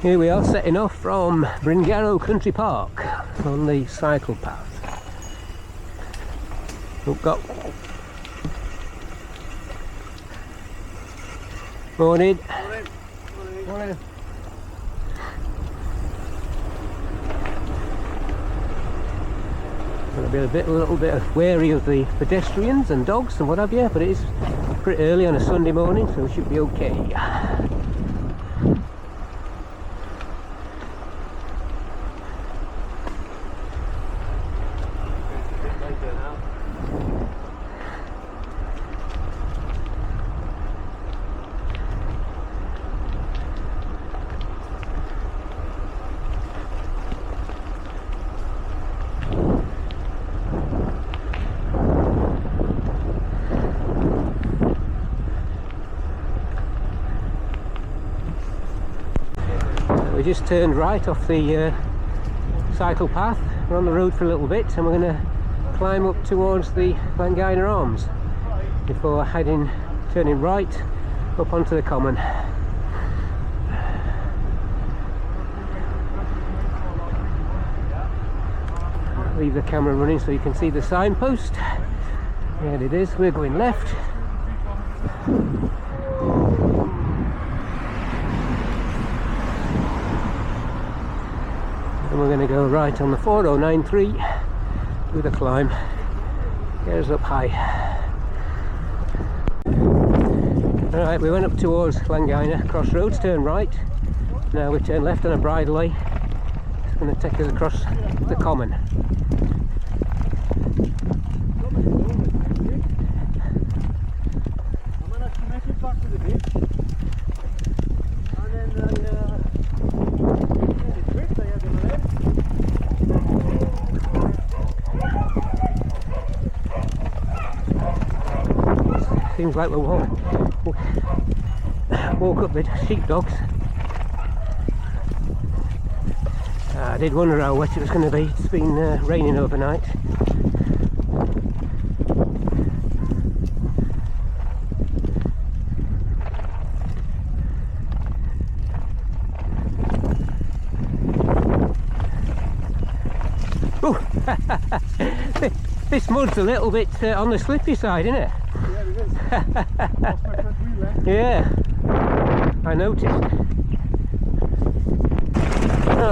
Here we are setting off from Bringarrow Country Park on the cycle path. We've got morning. Morning. Gonna be a little bit wary of the pedestrians and dogs and what have you, but it is pretty early on a Sunday morning, so we should be okay. We just turned right off the cycle path. We're on the road for a little bit and we're going to climb up towards the Langina Arms before turning right up onto the common. Leave the camera running so you can see the signpost. There it is, we're going left. And we're going to go right on the 4093 with a climb. Get us up high. Alright, we went up towards Langina Crossroads, turn right. Now we turn left on a bridleway. It's going to take us across the common. Seems like we woke up the sheepdogs. I did wonder how wet it was going to be. It's been raining overnight. This mud's a little bit on the slippy side, isn't it? Yeah, I noticed. No,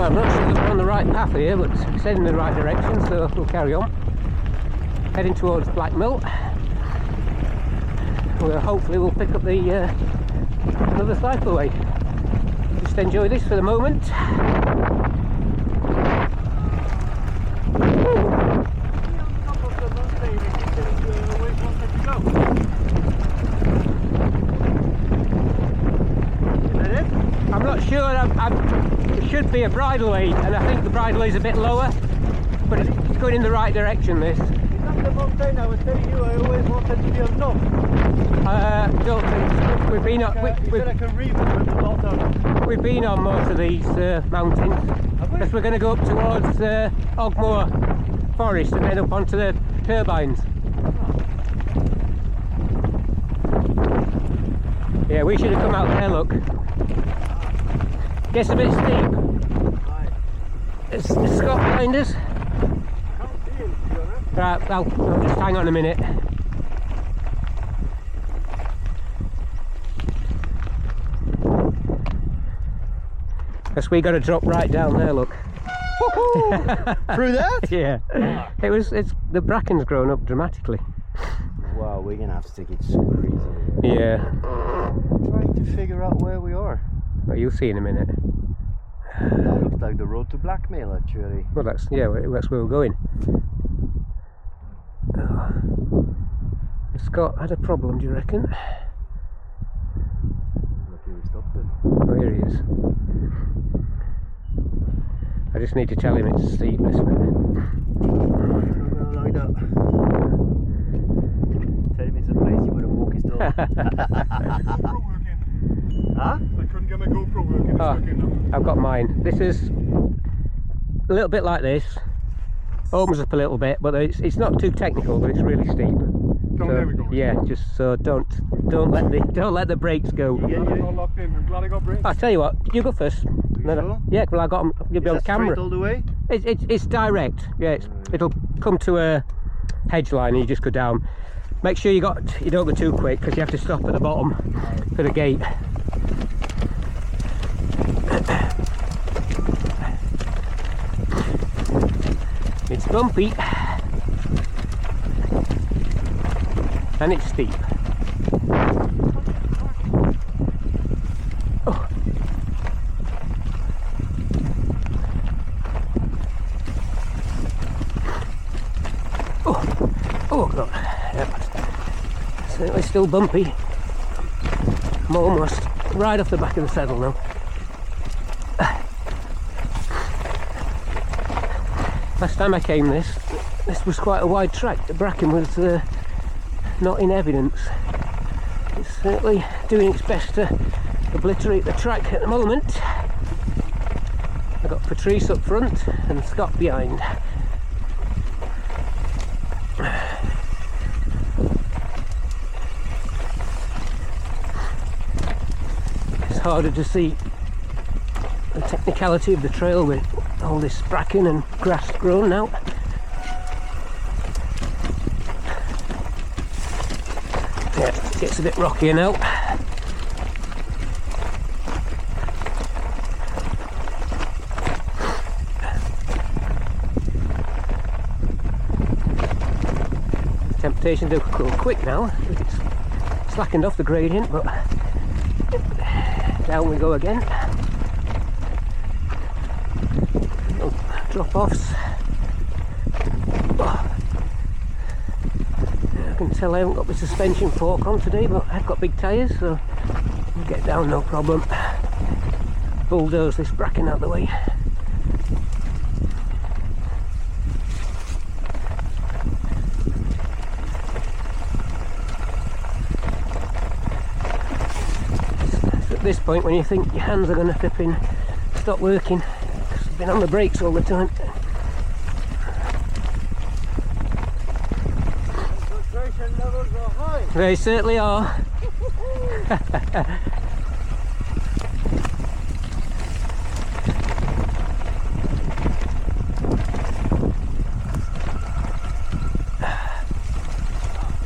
I'm not sure that we're on the right path here, but it's heading in the right direction, so we'll carry on. Heading towards Blackmill. Hopefully we'll pick up the another cycleway. Just enjoy this for the moment. I'm not sure, it should be a bridleway, and I think the bridleway is a bit lower, but it's going in the right direction, this. Is that the mountain I was telling you I always wanted to be on top? Don't think so. We've been on most of these mountains, because we're going to go up towards Ogmore Forest and then up onto the turbines. Yeah, we should have come out there, look. Gets a bit steep. Right. It's Scott behind us. Can't see him, to be honest. Right, I'll just hang on a minute. Because we got to drop right down there, look. Through that? Yeah. It's the bracken's grown up dramatically. Wow, we're gonna have to take it super easy. Yeah. I'm trying to figure out where we are. Well, you'll see in a minute. That looks like the road to Blackmail, actually. Well, that's where we're going. Scott had a problem, do you reckon? Lucky we stopped it. Oh, here he is. I just need to tell him it's steep this bit. Like that. Tell him it's a place you would have walked his dog. Huh? I couldn't get my GoPro working. It's working now. I've got mine. This is a little bit like this. Opens up a little bit, but it's not too technical, but it's really steep. So, there we go. Yeah, just so don't let the brakes go. I'm all locked in. I'm glad I got brakes. I'll tell you what, you go first. You sure? Yeah, well I got them. You'll be Is on that camera. straight all the way? It's direct. Yeah, it'll come to a hedge line and you just go down. Make sure you don't go too quick because you have to stop at the bottom for the gate. It's bumpy and it's steep. Oh. Oh god, yeah. Certainly still bumpy. I'm almost right off the back of the saddle now. Last time I came this was quite a wide track. The bracken was not in evidence. It's certainly doing its best to obliterate the track at the moment. I've got Patrice up front and Scott behind. It's harder to see the technicality of the trail with all this bracken and grass grown now. Yeah, it gets a bit rockier now. Temptation to go quick now. It's slackened off the gradient, but down we go again. Drop-offs. Oh. I can tell I haven't got the suspension fork on today, but I've got big tyres, so I'll get down no problem. Bulldoze this bracken out of the way. It's at this point when you think your hands are going to flipping stop working. Been on the brakes all the time. Concentration levels are high. They certainly are.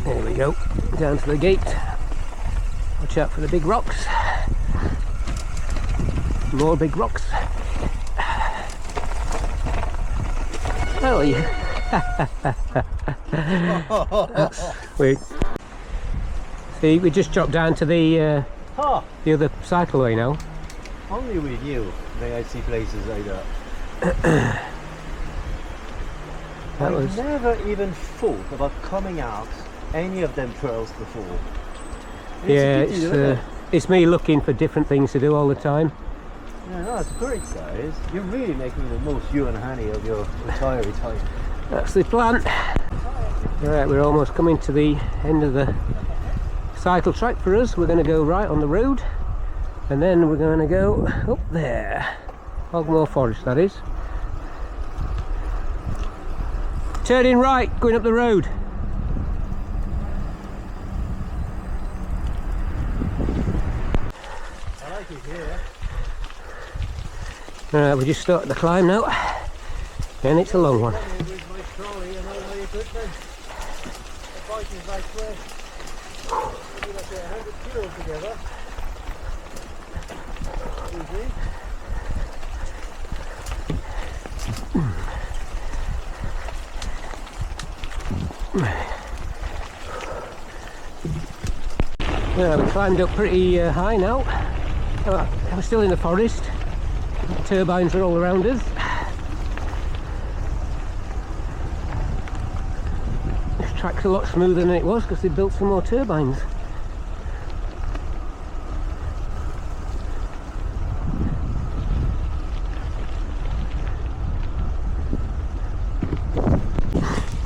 There we go. Down to the gate. Watch out for the big rocks. More big rocks. Oh yeah. That's weird. See, we just dropped down to the other cycleway now. Only with you may I see places like that. I've never even thought about coming out any of them trails before. It's me looking for different things to do all the time. Yeah, no, it's great, guys. You're really making the most, you and Hanny, of your retiree time. That's the plan. Alright, we're almost coming to the end of the cycle track for us. We're going to go right on the road and then we're going to go up there. Hogmore Forest, that is. Turning right, going up the road. I like it here. Alright, we just started the climb now, and it's a long one. With my trolley and all my equipment. The bike is like maybe like 100 kilos together. Easy. Yeah, we climbed up pretty high now. I'm still in the forest. Turbines are all around us. This track's a lot smoother than it was because they built some more turbines.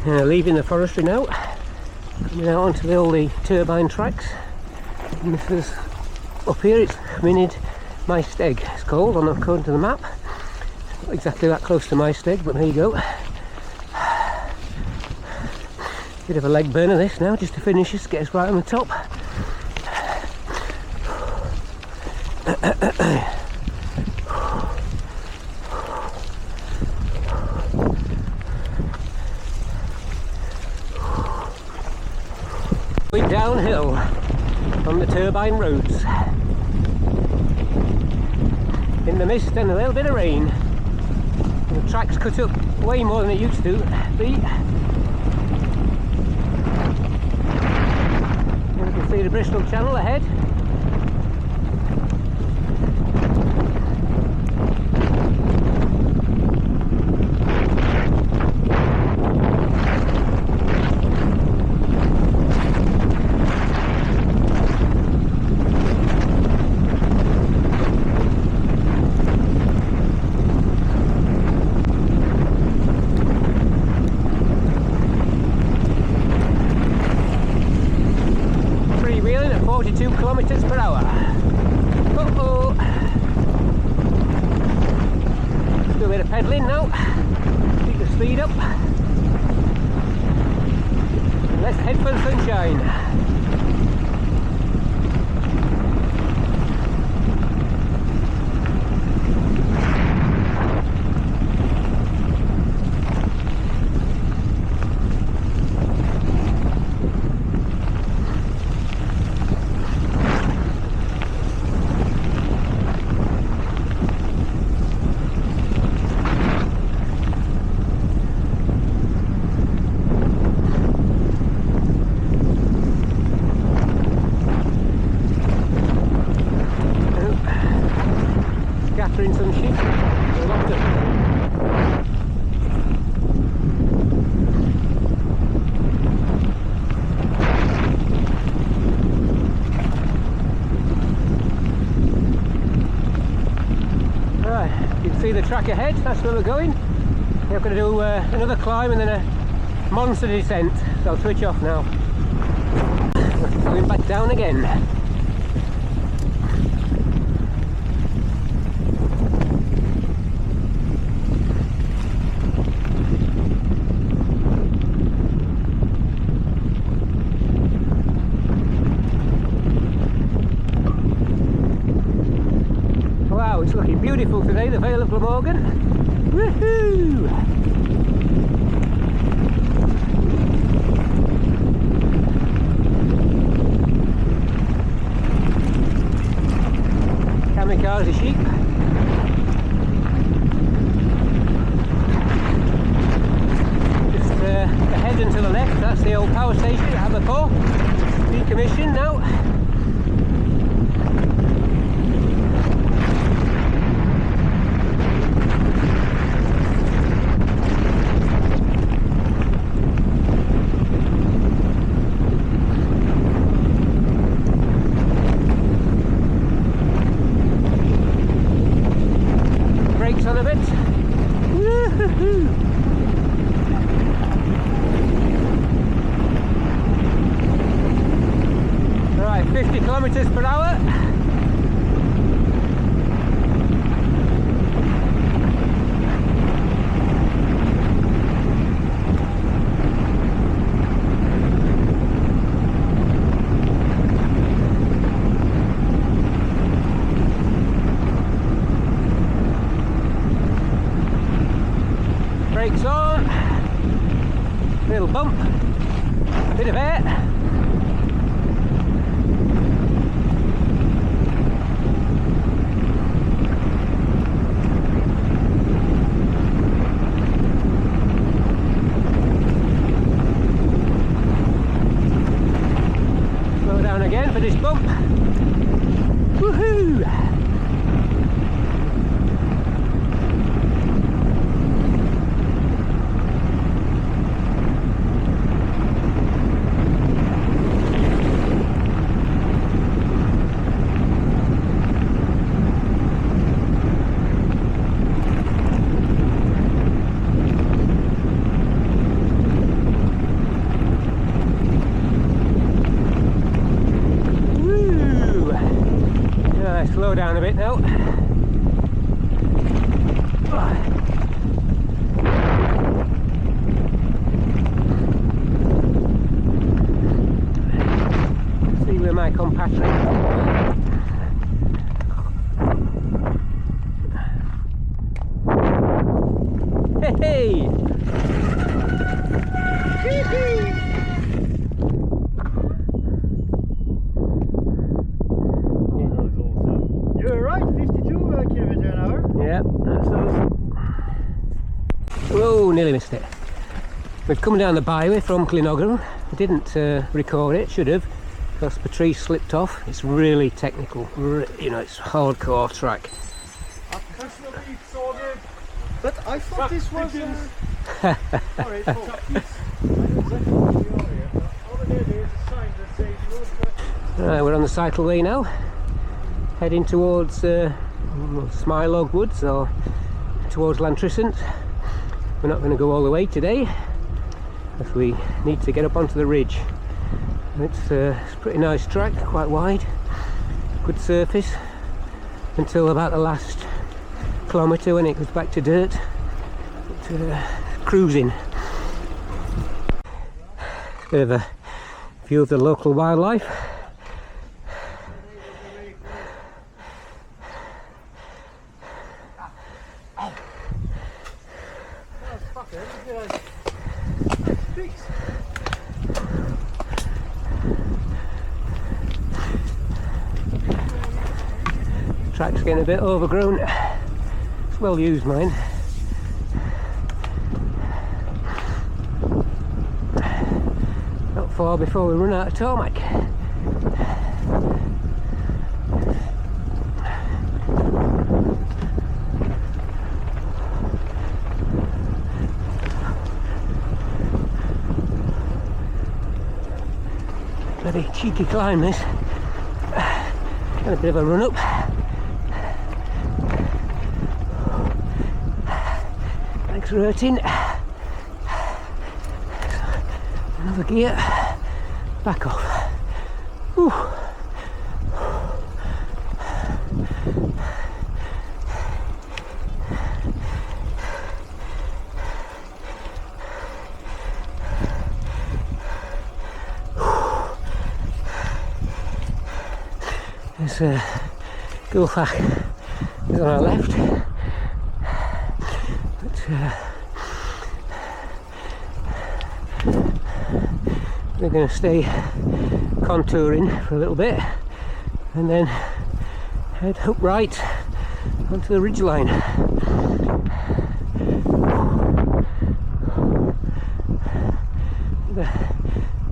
Leaving the forestry now, coming out onto all the turbine tracks. And this is up here, it's Minid My Steg, it's called, according to the map. Not exactly that close to My Steg, but there you go. Bit of a leg burner this now, just to finish this, get us right on the top. turbine roads. In the mist and a little bit of rain. The track's cut up way more than it used to be. You can see the Bristol Channel ahead. Freewheeling at 42 kilometres per hour. Uh-oh. Let's do a bit of pedalling now. Keep the speed up. Let's head for the sunshine. Scattering some sheep. A lot of them. Right, you can see the track ahead, that's where we're going. We're going to do another climb and then a monster descent, so I'll switch off now. Going back down again. Wow, it's looking beautiful today, the Vale of Glamorgan. Woohoo! Kamikaze sheep. Just ahead and to the left, that's the old power station at Hammercore. Decommissioned now. Brakes on a bit. Woo-hoo-hoo. Right, 50 kilometres per hour. Brakes on, little bump, bit of air. Slow down again for this bump. Woohoo! Slow down a bit now. See where my compatriot. Hey! kilometer an hour. Yeah, that's us. Oh, nearly missed it. We've come down the byway from Glenoghan. I didn't record it, should have, because Patrice slipped off. It's really technical, you know, it's hardcore track. But I thought this was Right, we're on the cycleway now, heading towards Smilog Woods or towards Lantrisant. We're not going to go all the way today, because we need to get up onto the ridge. It's a pretty nice track, quite wide, good surface, until about the last kilometre when it goes back to dirt. But, cruising. A bit of a view of the local wildlife. Track's getting a bit overgrown. It's well used, mine. Not far before we run out of tarmac. Bloody cheeky climb this. And a bit of a run up. Legs are hurting. Another gear. Back off. Whew. There's Gulfach is on our left, but we're going to stay contouring for a little bit and then head up right onto the ridgeline. With a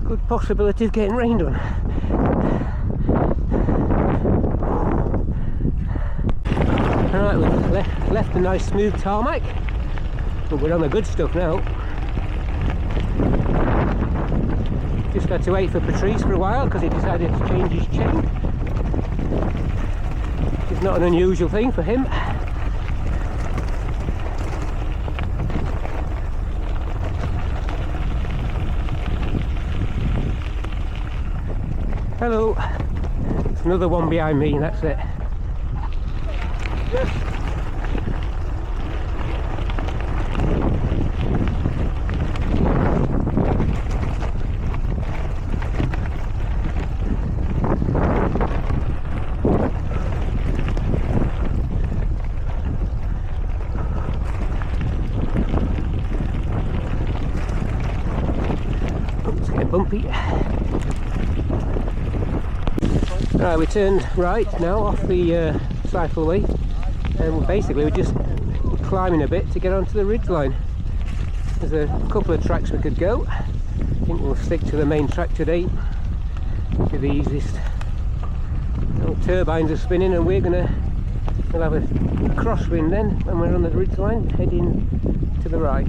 good possibility of getting rained on. Alright, we've left a nice smooth tarmac, but we're on the good stuff now. Just had to wait for Patrice for a while because he decided to change his chain. It's not an unusual thing for him. Hello. There's another one behind me, and that's it. Yes. Oh, it's getting bumpy. Right, we turned right now off the cycleway. And basically we're just climbing a bit to get onto the ridgeline. There's a couple of tracks we could go. I think we'll stick to the main track today. It'll be the easiest. The turbines are spinning and we'll have a crosswind then when we're on the ridgeline, heading to the right.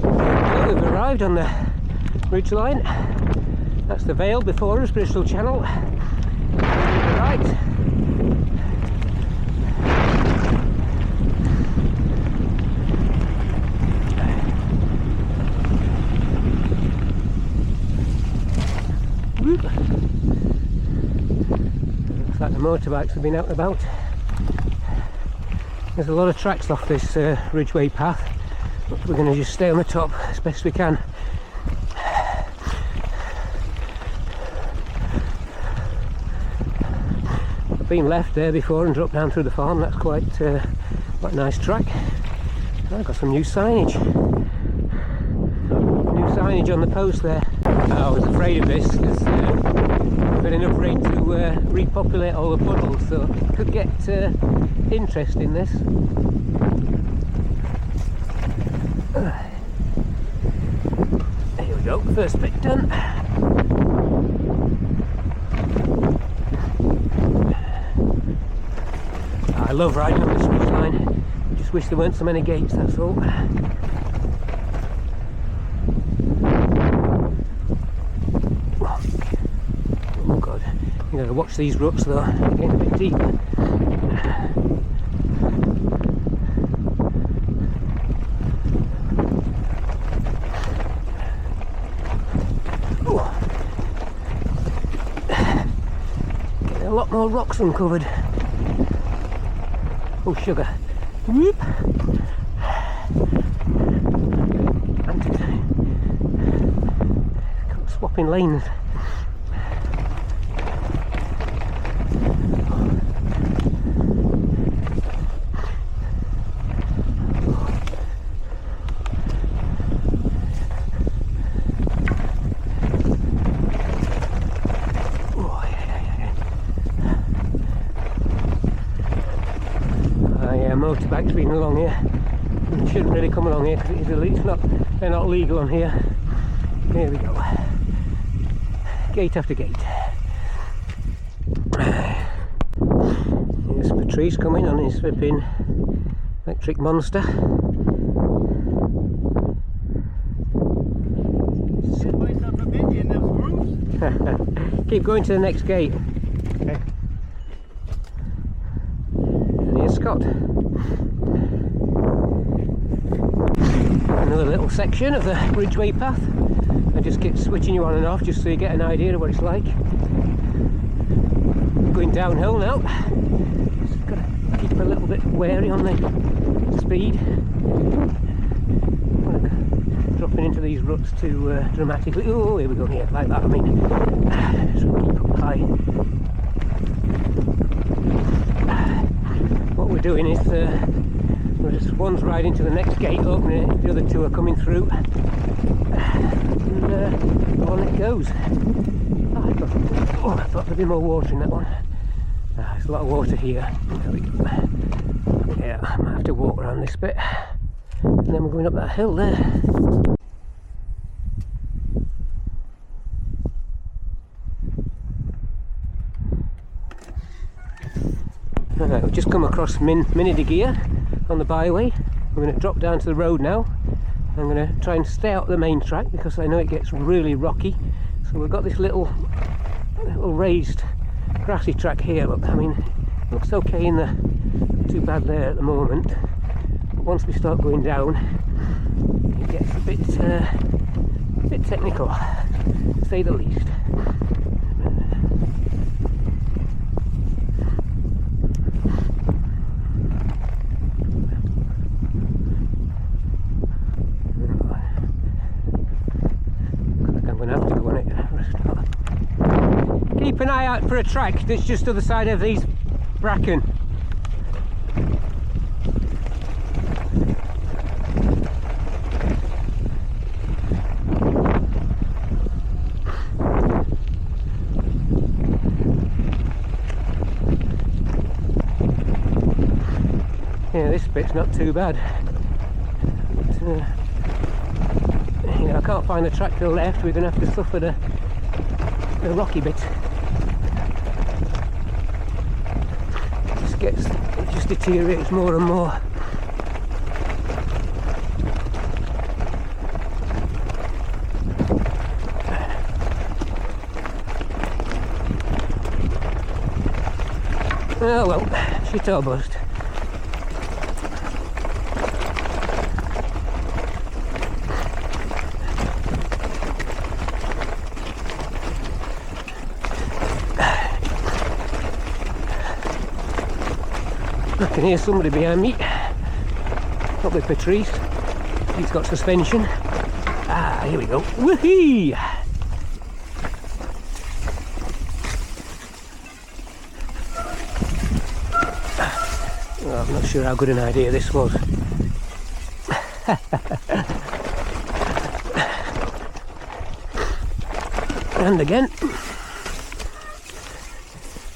Okay, we've arrived on the ridgeline. That's the Vale before us, Bristol Channel. Right. Whoop. Looks like the motorbikes have been out and about. There's a lot of tracks off this ridgeway path, but we're going to just stay on the top as best we can. Been left there before and dropped down through the farm. That's quite a nice track. I've got some new signage. New signage on the post there. I was afraid of this because we've had enough rain to repopulate all the puddles, so it could get interest in this. Here we go, first bit done. I love riding on this ridge line. Just wish there weren't so many gates, that's all. Oh god, you gotta watch these ruts though, they're getting a bit deeper. Getting a lot more rocks uncovered. Oh, sugar. Whoop. Swapping lanes. Motorbikes been along here. You shouldn't really come along here because they're not legal on here. Here we go. Gate after gate. Here's Patrice coming on his flipping electric monster. Keep going to the next gate. Okay. And here's Scott. Another little section of the Ridgeway path. I just keep switching you on and off just so you get an idea of what it's like. Going downhill now. Just got to keep a little bit wary on the speed. Dropping into these ruts too dramatically. Oh, here we go, here, like that. I mean, just keep up high. What we're doing is one's riding to the next gate, opening it, the other two are coming through, and on it goes. I thought there'd be more water in that one. There's a lot of water here. Yeah, I might have to walk around this bit, and then we're going up that hill there. We've just come across Mini de Gear on the byway. We're going to drop down to the road now. I'm going to try and stay out the main track because I know it gets really rocky. So we've got this little raised grassy track here. Look, I mean, it looks okay in the, not too bad there at the moment. But once we start going down, it gets a bit technical, to say the least. Keep an eye out for a track that's just other side of these bracken. Yeah, this bit's not too bad. But, I can't find the track to the left. We're going to have to suffer the rocky bit. It just deteriorates more and more. Oh well, shit all buzzed. I can hear somebody behind me. Probably Patrice. He's got suspension. Ah, here we go. Woohoo! Oh, I'm not sure how good an idea this was. and again.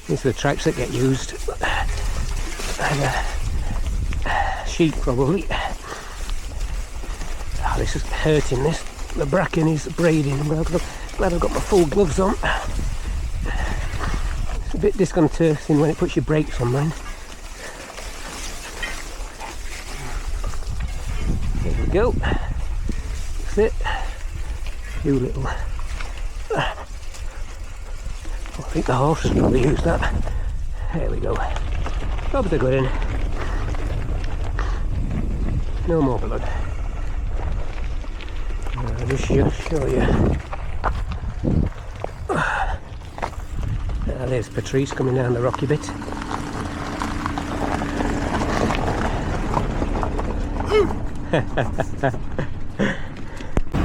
These are the tracks that get used. And sheep probably. Oh, this is hurting this. The bracken is braiding. I'm glad I've got my full gloves on. It's a bit disconcerting when it puts your brakes on mine. There we go. That's it. You little. I think the horse has probably used that. There we go. Jobs are good in. No more blood. I'll just show you. There's Patrice coming down the rocky bit.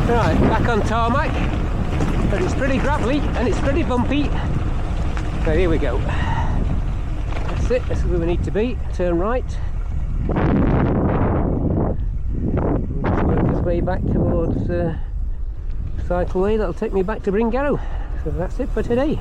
Right, back on tarmac, but it's pretty gravelly and it's pretty bumpy. So here we go. That's it, that's where we need to be. Turn right. Let's work this way back towards cycleway. That'll take me back to Bringarrow. So that's it for today.